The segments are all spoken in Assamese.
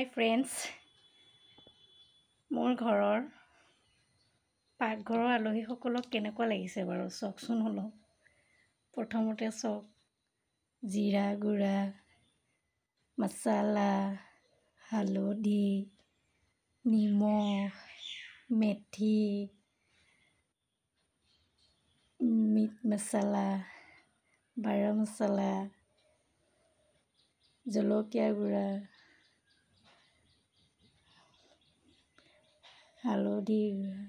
হাই ফ্ৰেণ্ডছ, মোৰ ঘৰৰ পাকঘৰৰ আলহীসকলক কেনেকুৱা লাগিছে বাৰু চাওকচোন অলপ। প্ৰথমতে চাওক, জিৰা গুড়া, মছলা, হালধি, নিমখ, মেথি, মিট মছলা, বাৰ মছলা, জলকীয়া গুড়া, হালধি গুড়া,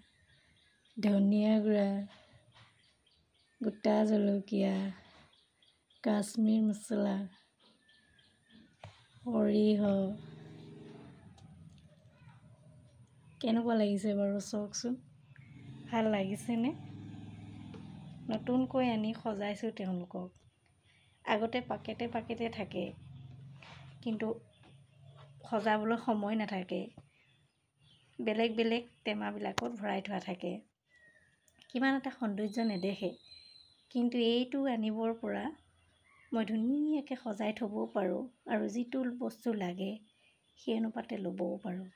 ধনিয়া গুড়া, গোটা জলকীয়া, কাশ্মীৰ মছলা, সৰিয়হ। কেনেকুৱা লাগিছে বাৰু চাওকচোন, ভাল লাগিছেনে? নতুনকৈ আনি সজাইছোঁ তেওঁলোকক। আগতে পাকেটে থাকে, কিন্তু সজাবলৈ সময় নাথাকে। বেলেগ বেলেগ টেমাবিলাকত ভৰাই থোৱা থাকে, কিমান এটা সৌন্দৰ্য নেদেখে। কিন্তু এইটো আনিবৰ পৰা মই ধুনীয়াকৈ সজাই থ'বও পাৰোঁ আৰু যিটো বস্তু লাগে সেই অনুপাতে ল'বও পাৰোঁ।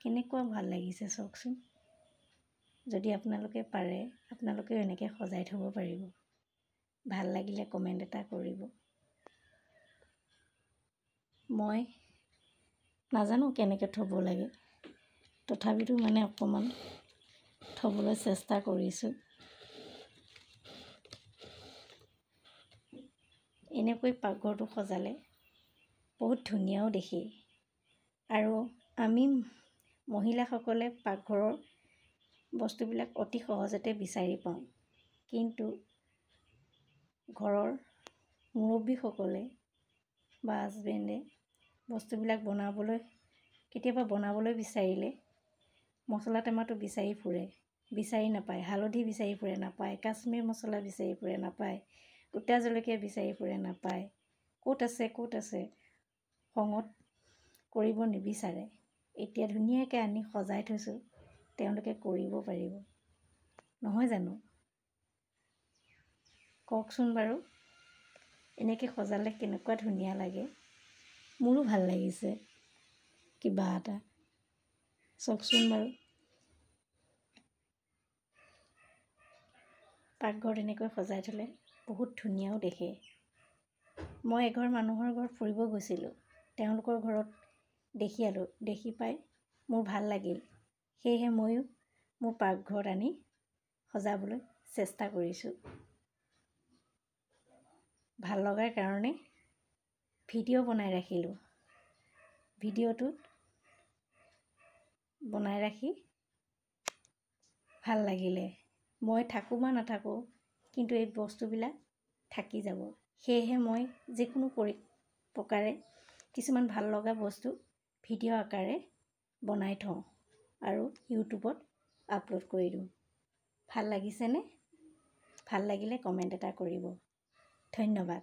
কেনেকুৱা ভাল লাগিছে চাওকচোন। যদি আপোনালোকে পাৰে, আপোনালোকেও এনেকৈ সজাই থ'ব পাৰিব। ভাল লাগিলে কমেণ্ট এটা কৰিব। মই নাজানো কেনেকৈ থ'ব লাগে, তথাপিতো অকণমান থ'বলৈ চেষ্টা কৰিছোঁ। এনেকৈ পাকঘৰটো সজালে বহুত ধুনীয়াও দেখি। আৰু আমি মহিলাসকলে পাকঘৰৰ বস্তুবিলাক অতি সহজতে বিচাৰি পাওঁ, কিন্তু ঘৰৰ মুৰব্বীসকলে বা হাজবেণ্ডে বস্তুবিলাক কেতিয়াবা বনাবলৈ বিচাৰিলে মছলা টেমাটো বিচাৰি ফুৰে, বিচাৰি নাপায়। হালধি বিচাৰি ফুৰে, নাপায়। কাশ্মীৰ মছলা বিচাৰি ফুৰে, নাপায়। গোটা জলকীয়া বিচাৰি ফুৰে, নাপায়। ক'ত আছে খঙত কৰিব নিবিচাৰে। এতিয়া ধুনীয়াকৈ আনি সজাই থৈছোঁ, তেওঁলোকে কৰিব পাৰিব, নহয় জানো? কওকচোন বাৰু, এনেকৈ সজালে কেনেকুৱা ধুনীয়া লাগে। মোৰো ভাল লাগিছে কিবা এটা। চাওকচোন বাৰু, পাকঘৰত এনেকৈ সজাই থ'লে বহুত ধুনীয়াও দেখে। মই এঘৰ মানুহৰ ঘৰত ফুৰিব গৈছিলোঁ, তেওঁলোকৰ ঘৰত দেখি পাই মোৰ ভাল লাগিল। সেয়েহে ময়ো মোৰ পাকঘৰত আনি সজাবলৈ চেষ্টা কৰিছোঁ। ভাল লগাৰ কাৰণে ভিডিঅ' বনাই ৰাখিলোঁ। ভিডিঅ'টোত বনাই ৰাখি ভাল লাগিলে। মই থাকোঁ বা নাথাকোঁ, কিন্তু এই বস্তুবিলাক থাকি যাব। সেয়েহে মই যিকোনো প্ৰকাৰে কিছুমান ভাল লগা বস্তু ভিডিঅ' আকাৰে বনাই থওঁ আৰু ইউটিউবত আপলোড কৰি দিওঁ। ভাল লাগিছেনে? ভাল লাগিলে কমেণ্ট এটা কৰিব। ধন্যবাদ।